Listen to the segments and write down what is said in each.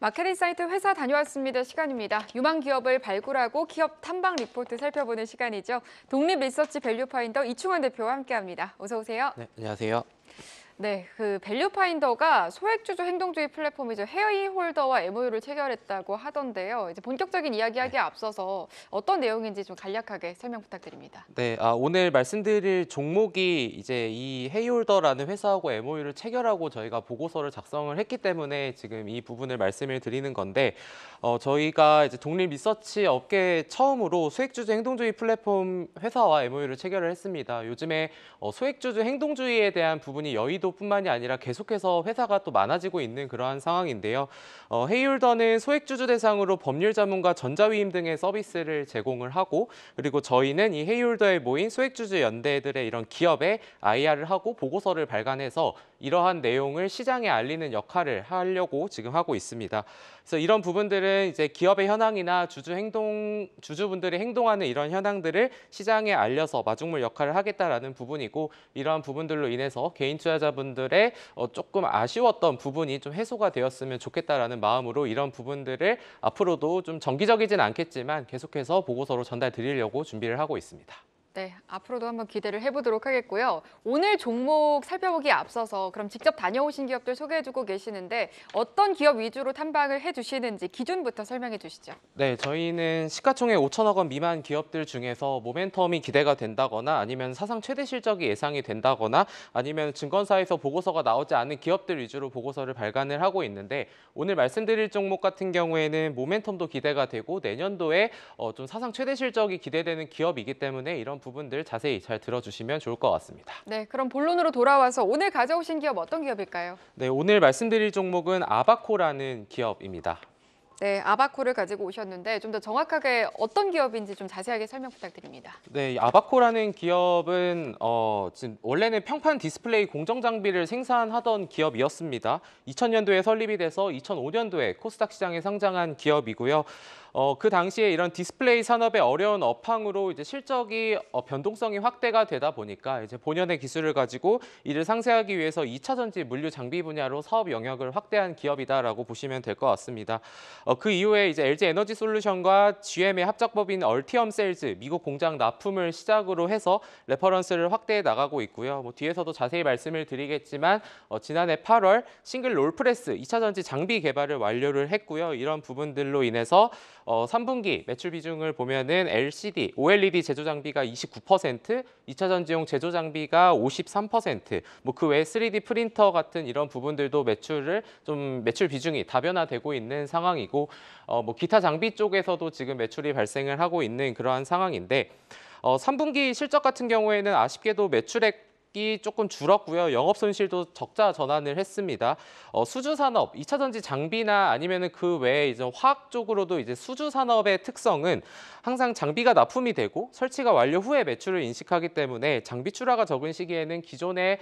마케팅 사이트 회사 다녀왔습니다 시간입니다. 유망 기업을 발굴하고 기업 탐방 리포트 살펴보는 시간이죠. 독립 리서치 밸류 파인더 이충원 대표와 함께합니다. 어서 오세요. 네, 안녕하세요. 네, 밸류 파인더가 소액주주 행동주의 플랫폼이죠. 헤어홀더와 MOU를 체결했다고 하던데요. 이제 본격적인 이야기하기에 앞서서 어떤 내용인지 좀 간략하게 설명 부탁드립니다. 네, 오늘 말씀드릴 종목이 이제 이 헤이홀더라는 회사하고 MOU를 체결하고 저희가 보고서를 작성을 했기 때문에 지금 이 부분을 말씀을 드리는 건데, 저희가 이제 독립 리서치 업계 처음으로 소액주주 행동주의 플랫폼 회사와 MOU를 체결을 했습니다. 요즘에 소액주주 행동주의에 대한 부분이 여의도뿐만이 아니라 계속해서 회사가 또 많아지고 있는 그러한 상황인데요. 헤이홀더는 소액주주 대상으로 법률 자문과 전자위임 등의 서비스를 제공을 하고, 그리고 저희는 이 헤이홀더에 모인 소액주주 연대들의 이런 기업에 IR을 하고 보고서를 발간해서 이러한 내용을 시장에 알리는 역할을 하려고 지금 하고 있습니다. 그래서 이런 부분들은 이제 기업의 현황이나 주주분들이 행동하는 이런 현황들을 시장에 알려서 마중물 역할을 하겠다라는 부분이고, 이러한 부분들로 인해서 개인 투자자분들의 조금 아쉬웠던 부분이 좀 해소가 되었으면 좋겠다라는 마음으로 이런 부분들을 앞으로도 좀 정기적이진 않겠지만 계속해서 보고서로 전달 드리려고 준비를 하고 있습니다. 네, 앞으로도 한번 기대를 해보도록 하겠고요. 오늘 종목 살펴보기에 앞서서 그럼 직접 다녀오신 기업들 소개해주고 계시는데 어떤 기업 위주로 탐방을 해주시는지 기준부터 설명해 주시죠. 네, 저희는 시가총액 5천억 원 미만 기업들 중에서 모멘텀이 기대가 된다거나 아니면 사상 최대 실적이 예상이 된다거나 아니면 증권사에서 보고서가 나오지 않은 기업들 위주로 보고서를 발간을 하고 있는데, 오늘 말씀드릴 종목 같은 경우에는 모멘텀도 기대가 되고 내년도에 좀 사상 최대 실적이 기대되는 기업이기 때문에 이런 부분들 자세히 잘 들어주시면 좋을 것 같습니다. 네, 그럼 본론으로 돌아와서 오늘 가져오신 기업 어떤 기업일까요? 네, 오늘 말씀드릴 종목은 아바코라는 기업입니다. 네, 아바코를 가지고 오셨는데 좀 더 정확하게 어떤 기업인지 좀 자세하게 설명 부탁드립니다. 네, 아바코라는 기업은 지금 원래는 평판 디스플레이 공정 장비를 생산하던 기업이었습니다. 2000년도에 설립이 돼서 2005년도에 코스닥 시장에 상장한 기업이고요. 그 당시에 이런 디스플레이 산업의 어려운 업황으로 이제 실적이 변동성이 확대가 되다 보니까 이제 본연의 기술을 가지고 이를 상쇄하기 위해서 2차 전지 물류 장비 분야로 사업 영역을 확대한 기업이다라고 보시면 될 것 같습니다. 그 이후에 이제 LG 에너지 솔루션과 GM의 합작법인 얼티엄 셀즈 미국 공장 납품을 시작으로 해서 레퍼런스를 확대해 나가고 있고요. 뭐 뒤에서도 자세히 말씀을 드리겠지만 지난해 8월 싱글 롤프레스 2차 전지 장비 개발을 완료를 했고요. 이런 부분들로 인해서 3분기 매출 비중을 보면은 LCD, OLED 제조 장비가 29%, 2차 전지용 제조 장비가 53%, 뭐 그 외에 3D 프린터 같은 이런 부분들도 매출 비중이 다변화되고 있는 상황이고, 뭐 기타 장비 쪽에서도 지금 매출이 발생을 하고 있는 그러한 상황인데, 3분기 실적 같은 경우에는 아쉽게도 매출액 이 조금 줄었고요. 영업 손실도 적자 전환을 했습니다. 수주 산업, 2차 전지 장비나 아니면은 그 외에 이제 화학 쪽으로도 이제 수주 산업의 특성은 항상 장비가 납품이 되고 설치가 완료 후에 매출을 인식하기 때문에 장비 출하가 적은 시기에는 기존에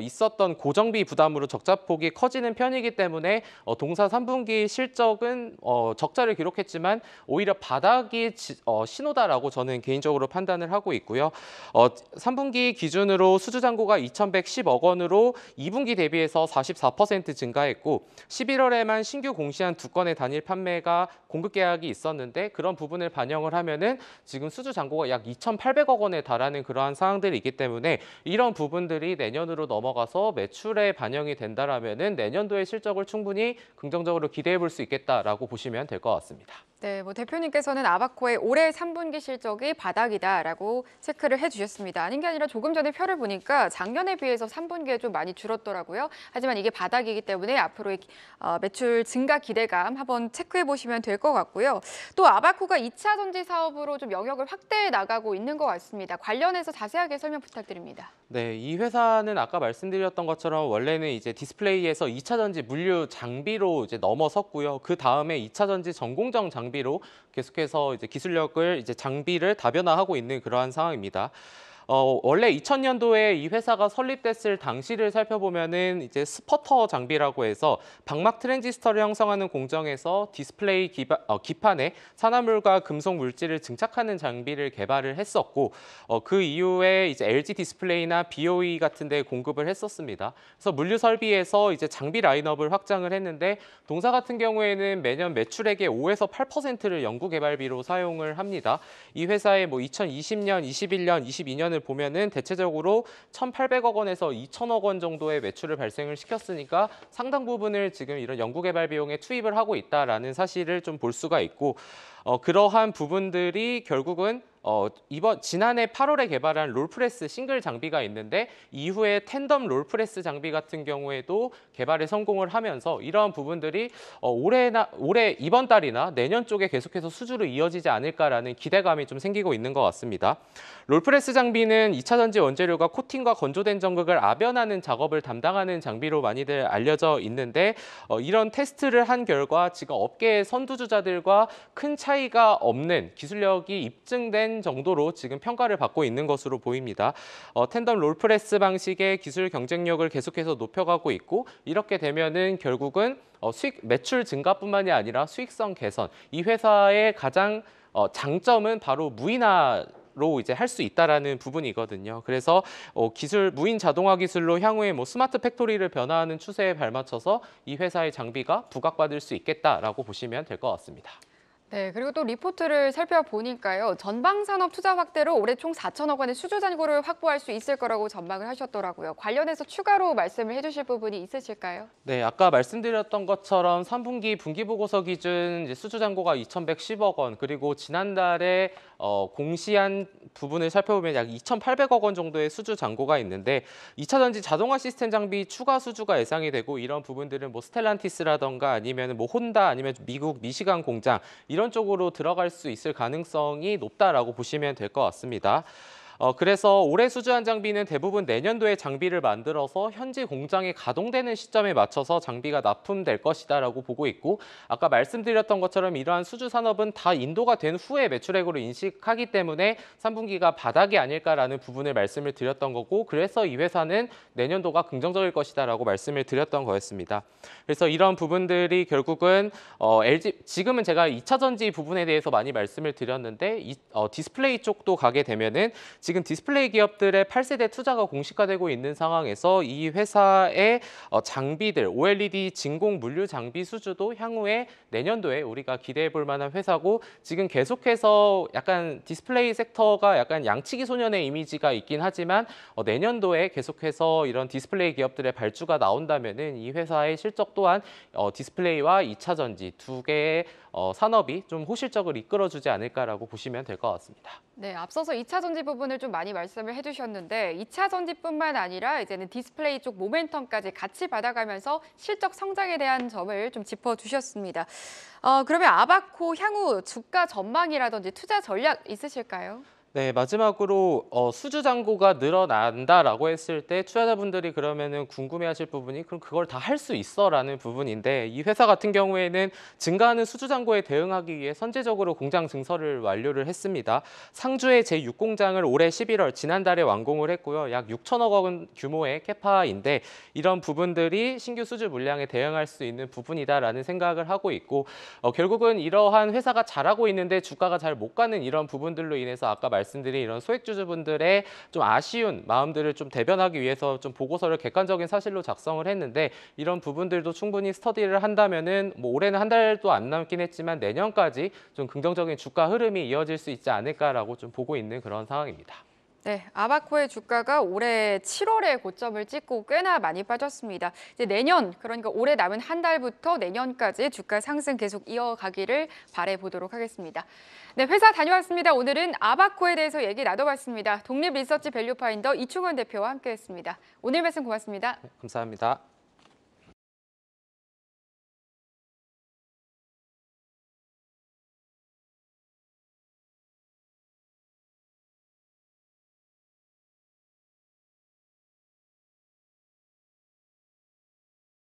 있었던 고정비 부담으로 적자폭이 커지는 편이기 때문에 동사 3분기 실적은 적자를 기록했지만 오히려 바닥이 신호다라고 저는 개인적으로 판단을 하고 있고요. 3분기 기준으로 수주 잔고가 2,110억 원으로 2분기 대비해서 44% 증가했고, 11월에만 신규 공시한 2건의 단일 판매가 공급 계약이 있었는데 그런 부분을 반영을 하면은 지금 수주 잔고가 약 2,800억 원에 달하는 그러한 상황들이 있기 때문에 이런 부분들이 내년으로 넘어가서 매출에 반영이 된다라면은 내년도의 실적을 충분히 긍정적으로 기대해 볼 수 있겠다라고 보시면 될 것 같습니다. 네, 뭐 대표님께서는 아바코의 올해 3분기 실적이 바닥이다라고 체크를 해주셨습니다. 아닌 게 아니라 조금 전에 표를 보니까 작년에 비해서 3분기에 좀 많이 줄었더라고요. 하지만 이게 바닥이기 때문에 앞으로의 매출 증가 기대감 한번 체크해 보시면 될 것 같고요. 또 아바코가 2차 전지 사업으로 좀 영역을 확대해 나가고 있는 것 같습니다. 관련해서 자세하게 설명 부탁드립니다. 네, 이 회사는 아까 말씀드렸던 것처럼 원래는 이제 디스플레이에서 2차 전지 물류 장비로 이제 넘어섰고요. 그 다음에 2차 전지 전공정 장비로 계속해서 이제 기술력을 장비를 다변화하고 있는 그러한 상황입니다. 원래 2000년도에 이 회사가 설립됐을 당시를 살펴보면은 이제 스퍼터 장비라고 해서 방막 트랜지스터를 형성하는 공정에서 디스플레이 기판에 산화물과 금속 물질을 증착하는 장비를 개발을 했었고, 그 이후에 이제 LG 디스플레이나 BOE 같은 데 공급을 했었습니다. 그래서 물류 설비에서 이제 장비 라인업을 확장을 했는데, 동사 같은 경우에는 매년 매출액의 5에서 8%를 연구 개발비로 사용을 합니다. 이 회사의 뭐 2020년, 21년, 22년을 보면은 대체적으로 1,800억 원에서 2,000억 원 정도의 매출을 발생을 시켰으니까 상당 부분을 지금 이런 연구 개발 비용에 투입을 하고 있다라는 사실을 좀 볼 수가 있고, 그러한 부분들이 결국은 지난해 8월에 개발한 롤프레스 싱글 장비가 있는데, 이후에 텐덤 롤프레스 장비 같은 경우에도 개발에 성공을 하면서 이러한 부분들이 올해 이번 달이나 내년 쪽에 계속해서 수주로 이어지지 않을까라는 기대감이 좀 생기고 있는 것 같습니다. 롤프레스 장비는 2차 전지 원재료가 코팅과 건조된 전극을 압연하는 작업을 담당하는 장비로 많이들 알려져 있는데, 이런 테스트를 한 결과 지금 업계의 선두주자들과 큰 차이가 없는 기술력이 입증된 정도로 지금 평가를 받고 있는 것으로 보입니다. 텐덤 롤프레스 방식의 기술 경쟁력을 계속해서 높여가고 있고, 이렇게 되면은 결국은 매출 증가뿐만이 아니라 수익성 개선, 이 회사의 가장 장점은 바로 무인화로 이제 할 수 있다라는 부분이거든요. 그래서 무인 자동화 기술로 향후에 뭐 스마트 팩토리를 변화하는 추세에 발맞춰서 이 회사의 장비가 부각받을 수 있겠다라고 보시면 될 것 같습니다. 네, 그리고 또 리포트를 살펴보니까요. 전방산업 투자 확대로 올해 총 4천억 원의 수주 잔고를 확보할 수 있을 거라고 전망을 하셨더라고요. 관련해서 추가로 말씀을 해주실 부분이 있으실까요? 네, 아까 말씀드렸던 것처럼 3분기 분기보고서 기준 이제 수주 잔고가 2,110억 원, 그리고 지난달에 공시한 부분을 살펴보면 약 2,800억 원 정도의 수주 잔고가 있는데, 2차 전지 자동화 시스템 장비 추가 수주가 예상이 되고, 이런 부분들은 뭐 스텔란티스라던가 아니면 뭐 혼다, 아니면 미국 미시간 공장, 이런 쪽으로 들어갈 수 있을 가능성이 높다라고 보시면 될 것 같습니다. 그래서 올해 수주한 장비는 대부분 내년도에 장비를 만들어서 현지 공장에 가동되는 시점에 맞춰서 장비가 납품될 것이다라고 보고 있고, 아까 말씀드렸던 것처럼 이러한 수주 산업은 다 인도가 된 후에 매출액으로 인식하기 때문에 3분기가 바닥이 아닐까라는 부분을 말씀을 드렸던 거고, 그래서 이 회사는 내년도가 긍정적일 것이다라고 말씀을 드렸던 거였습니다. 그래서 이런 부분들이 결국은 지금은 제가 2차 전지 부분에 대해서 많이 말씀을 드렸는데, 디스플레이 쪽도 가게 되면은 지금 디스플레이 기업들의 8세대 투자가 공식화되고 있는 상황에서 이 회사의 장비들, OLED 진공 물류 장비 수주도 향후에 내년도에 우리가 기대해 볼 만한 회사고, 지금 계속해서 약간 디스플레이 섹터가 약간 양치기 소년의 이미지가 있긴 하지만 내년도에 계속해서 이런 디스플레이 기업들의 발주가 나온다면은 이 회사의 실적 또한 디스플레이와 2차 전지 두 개의 산업이 좀 호실적을 이끌어주지 않을까라고 보시면 될 것 같습니다. 네, 앞서서 2차 전지 부분을 좀 많이 말씀을 해주셨는데 2차 전지뿐만 아니라 이제는 디스플레이 쪽 모멘텀까지 같이 받아가면서 실적 성장에 대한 점을 좀 짚어주셨습니다. 그러면 아바코 향후 주가 전망이라든지 투자 전략 있으실까요? 네, 마지막으로 수주 잔고가 늘어난다라고 했을 때 투자자분들이 그러면은 궁금해하실 부분이 그럼 그걸 다 할 수 있어라는 부분인데, 이 회사 같은 경우에는 증가하는 수주 잔고에 대응하기 위해 선제적으로 공장 증설을 완료를 했습니다. 상주의 제6공장을 올해 11월 지난달에 완공을 했고요. 약 6천억 원 규모의 캐파인데, 이런 부분들이 신규 수주 물량에 대응할 수 있는 부분이다라는 생각을 하고 있고, 결국은 이러한 회사가 잘하고 있는데 주가가 잘 못 가는 이런 부분들로 인해서 아까 말씀드린 이런 소액주주분들의 좀 아쉬운 마음들을 좀 대변하기 위해서 좀 보고서를 객관적인 사실로 작성을 했는데, 이런 부분들도 충분히 스터디를 한다면은 뭐 올해는 한 달도 안 남긴 했지만 내년까지 좀 긍정적인 주가 흐름이 이어질 수 있지 않을까라고 좀 보고 있는 그런 상황입니다. 네, 아바코의 주가가 올해 7월에 고점을 찍고 꽤나 많이 빠졌습니다. 이제 내년, 그러니까 올해 남은 한 달부터 내년까지 주가 상승 계속 이어가기를 바라보도록 하겠습니다. 네, 회사 다녀왔습니다. 오늘은 아바코에 대해서 얘기 나눠봤습니다. 독립리서치 밸류파인더 이충원 대표와 함께했습니다. 오늘 말씀 고맙습니다. 감사합니다.